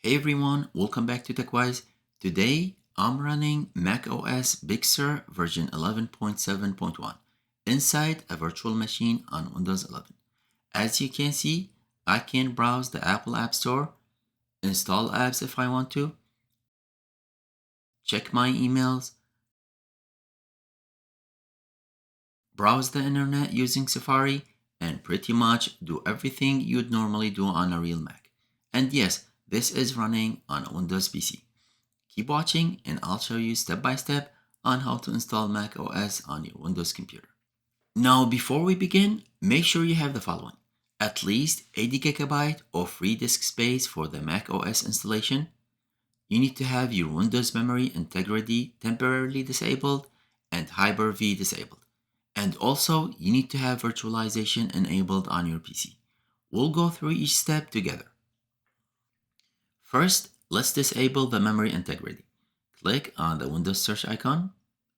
Hey everyone, welcome back to TechWise. Today I'm running macOS Big Sur version 11.7.1 inside a virtual machine on Windows 11. As you can see, I can browse the Apple App Store, install apps if I want to, check my emails, browse the internet using Safari, and pretty much do everything you'd normally do on a real Mac. And yes, this is running on a Windows PC. Keep watching and I'll show you step by step on how to install macOS on your Windows computer. Now before we begin, make sure you have the following. At least 80 GB of free disk space for the macOS installation. You need to have your Windows memory integrity temporarily disabled and Hyper-V disabled. And also, you need to have virtualization enabled on your PC. We'll go through each step together. First, let's disable the memory integrity. Click on the Windows search icon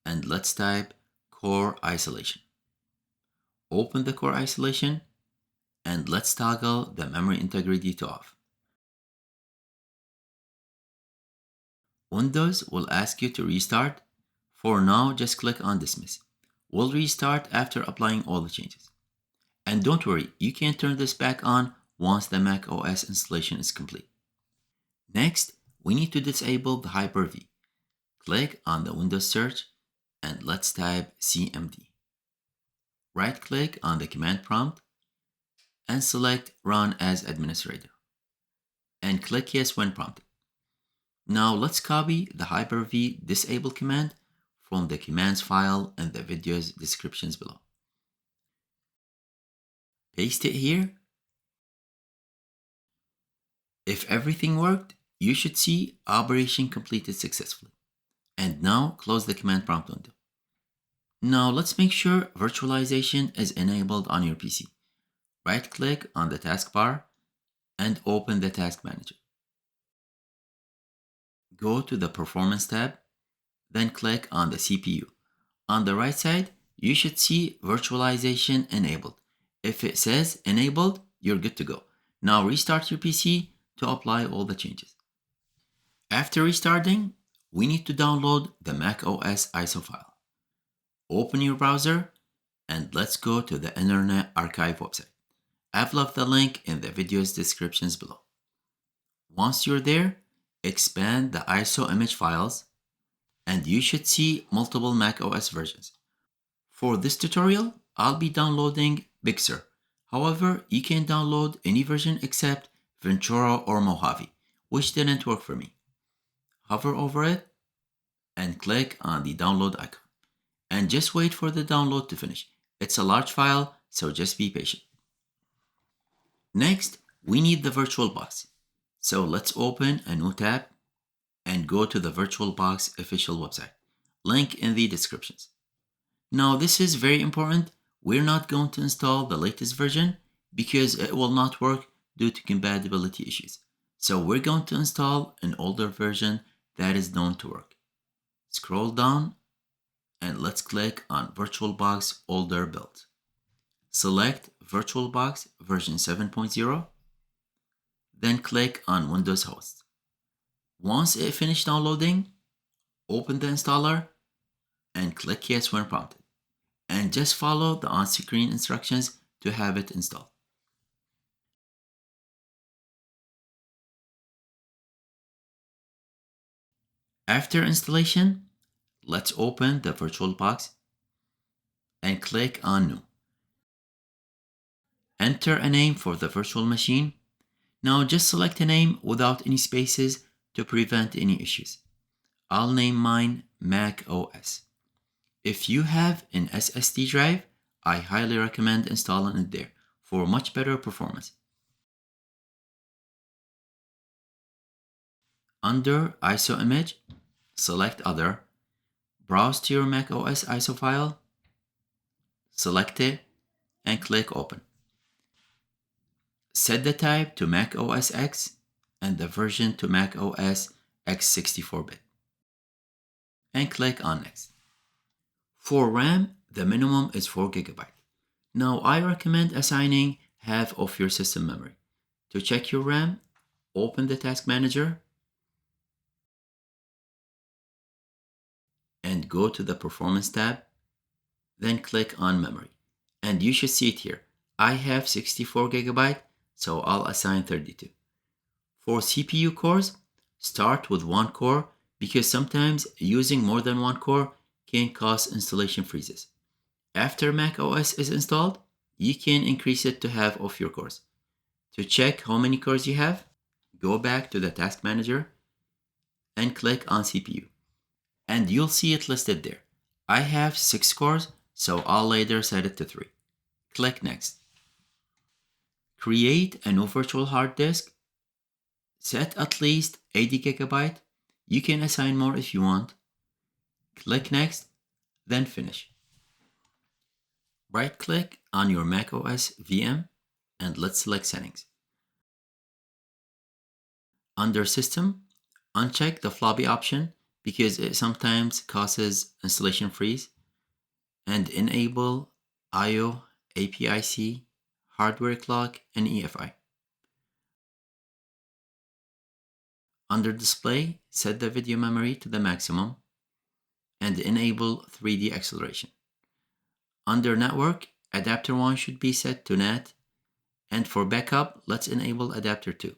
and let's type Core Isolation. Open the Core Isolation and let's toggle the memory integrity to off. Windows will ask you to restart. For now, just click on Dismiss. We'll restart after applying all the changes. And don't worry, you can turn this back on once the macOS installation is complete. Next, we need to disable the Hyper-V. Click on the Windows search and let's type CMD. Right-click on the command prompt and select Run as Administrator. And click Yes when prompted. Now let's copy the Hyper-V disable command from the commands file in the video's descriptions below. Paste it here. If everything worked, you should see operation completed successfully. And now close the command prompt window. Now let's make sure virtualization is enabled on your PC. Right-click on the taskbar and open the Task Manager. Go to the Performance tab, then click on the CPU. On the right side, you should see virtualization enabled. If it says enabled, you're good to go. Now restart your PC to apply all the changes. After restarting, we need to download the macOS ISO file. Open your browser and let's go to the Internet Archive website. I've left the link in the video's descriptions below. Once you're there, expand the ISO image files and you should see multiple macOS versions. For this tutorial, I'll be downloading Big Sur. However, you can download any version except Ventura or Mojave, which didn't work for me. Hover over it and click on the download icon. And just wait for the download to finish. It's a large file, so just be patient. Next, we need the VirtualBox. So let's open a new tab and go to the VirtualBox official website. Link in the descriptions. Now this is very important. We're not going to install the latest version because it will not work due to compatibility issues. So we're going to install an older version that is known to work. Scroll down and let's click on VirtualBox older build. Select VirtualBox version 7.0, then click on Windows Host. Once it finished downloading, open the installer and click Yes when prompted. And just follow the on-screen instructions to have it installed. After installation, let's open the VirtualBox and click on New. Enter a name for the virtual machine. Now just select a name without any spaces to prevent any issues. I'll name mine macOS. If you have an SSD drive, I highly recommend installing it there for much better performance. Under ISO image, select Other, browse to your macOS ISO file, select it, and click Open. Set the type to macOS X and the version to macOS X64-bit. And click on Next. For RAM, the minimum is 4 GB. Now I recommend assigning half of your system memory. To check your RAM, Open the Task Manager and go to the Performance tab, then click on Memory. And you should see it here. I have 64 GB, so I'll assign 32. For CPU cores, start with one core because sometimes using more than one core can cause installation freezes. After macOS is installed, you can increase it to half of your cores. To check how many cores you have, go back to the Task Manager and click on CPU. And you'll see it listed there. I have 6 cores, so I'll later set it to 3. Click Next. Create a new virtual hard disk. Set at least 80 GB. You can assign more if you want. Click Next, then Finish. Right-click on your macOS VM and let's select Settings. Under System, uncheck the floppy option because it sometimes causes installation freeze, and enable I/O, API-C, hardware clock, and EFI. Under Display, set the video memory to the maximum and enable 3D acceleration. Under Network, Adapter 1 should be set to NAT, and for backup, let's enable Adapter 2.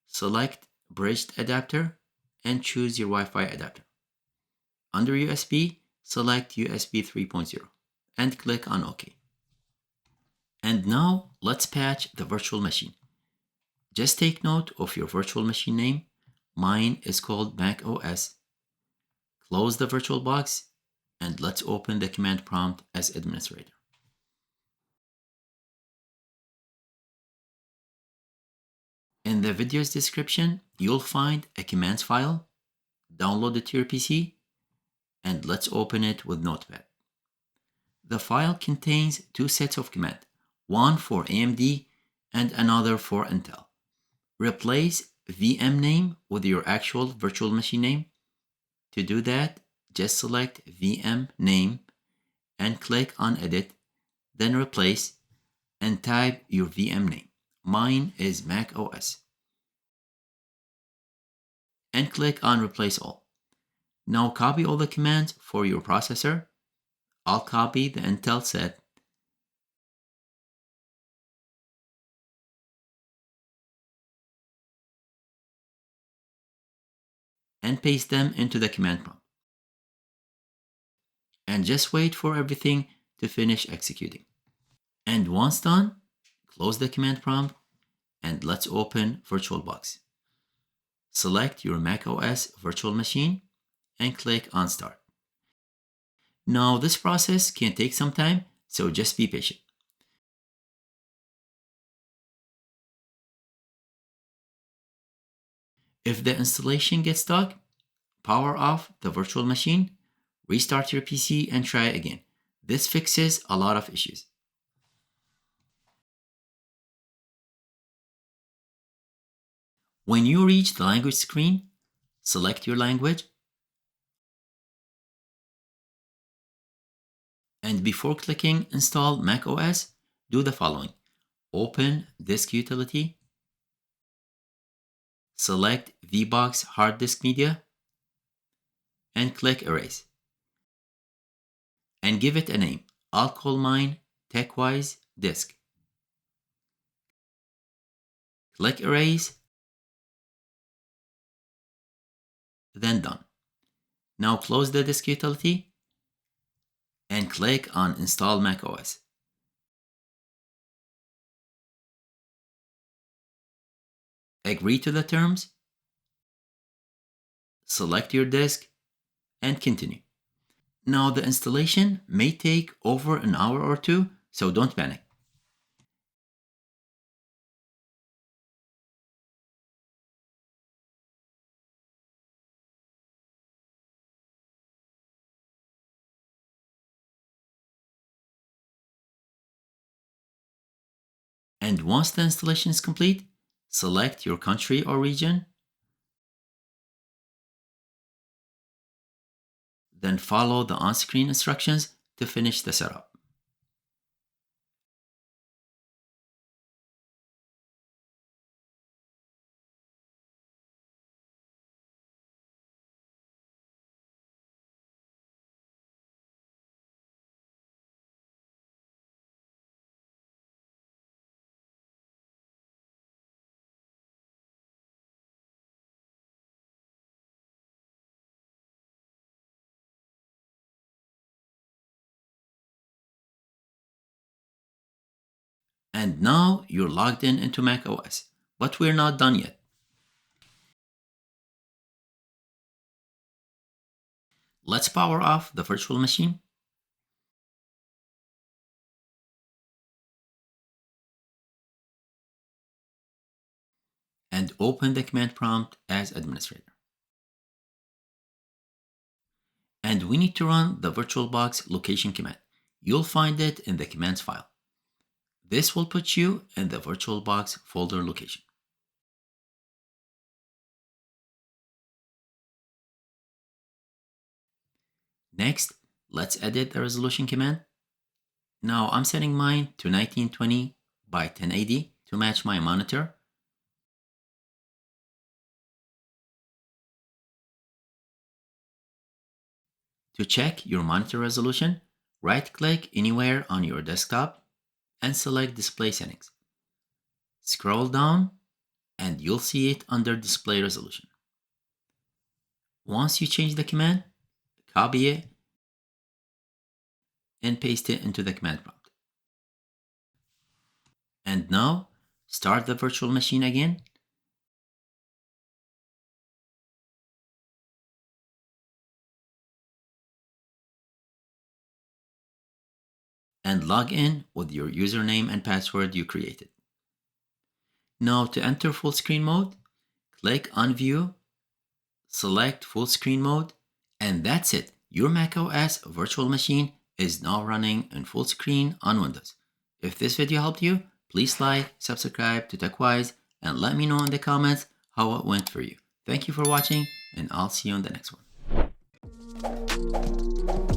Select Bridged Adapter and choose your Wi-Fi adapter. Under USB, select USB 3.0 and click on OK. And now let's patch the virtual machine. Just take note of your virtual machine name. Mine is called macOS. Close the VirtualBox and let's open the command prompt as administrator. In the video's description, you'll find a commands file. Download it to your PC and let's open it with Notepad. The file contains 2 sets of commands, one for AMD and another for Intel. Replace VM name with your actual virtual machine name. To do that, just select VM name and click on Edit, then Replace and type your VM name. Mine is macOS. And click on Replace All. Now copy all the commands for your processor. I'll copy the Intel set and paste them into the command prompt. And just wait for everything to finish executing. And once done, close the command prompt and let's open VirtualBox. Select your macOS virtual machine and click on Start. Now this process can take some time, so just be patient. If the installation gets stuck, power off the virtual machine, restart your PC and try again. This fixes a lot of issues. When you reach the language screen, select your language. And before clicking Install macOS, do the following. Open Disk Utility, select VBox Hard Disk Media, and click Erase. And give it a name. I'll call mine TechWise Disk. Click Erase, then Done. Now close the Disk Utility and click on Install macOS. Agree to the terms, select your disk, and continue. Now the installation may take over an hour or 2, so don't panic. And once the installation is complete, select your country or region, then follow the on-screen instructions to finish the setup. And now you're logged in into macOS. But we're not done yet. Let's power off the virtual machine and open the command prompt as administrator. And we need to run the VirtualBox location command. You'll find it in the commands file. This will put you in the VirtualBox folder location. Next, let's edit the resolution command. Now I'm setting mine to 1920 by 1080 to match my monitor. To check your monitor resolution, right-click anywhere on your desktop and select Display Settings. Scroll down and you'll see it under Display Resolution. Once you change the command, copy it and paste it into the command prompt. And now, start the virtual machine again. And log in with your username and password you created. Now to enter full screen mode, click on View, select full screen mode, and that's it. Your macOS virtual machine is now running in full screen on Windows. If this video helped you, please like, subscribe to TechWise, and let me know in the comments how it went for you. Thank you for watching, and I'll see you on the next one.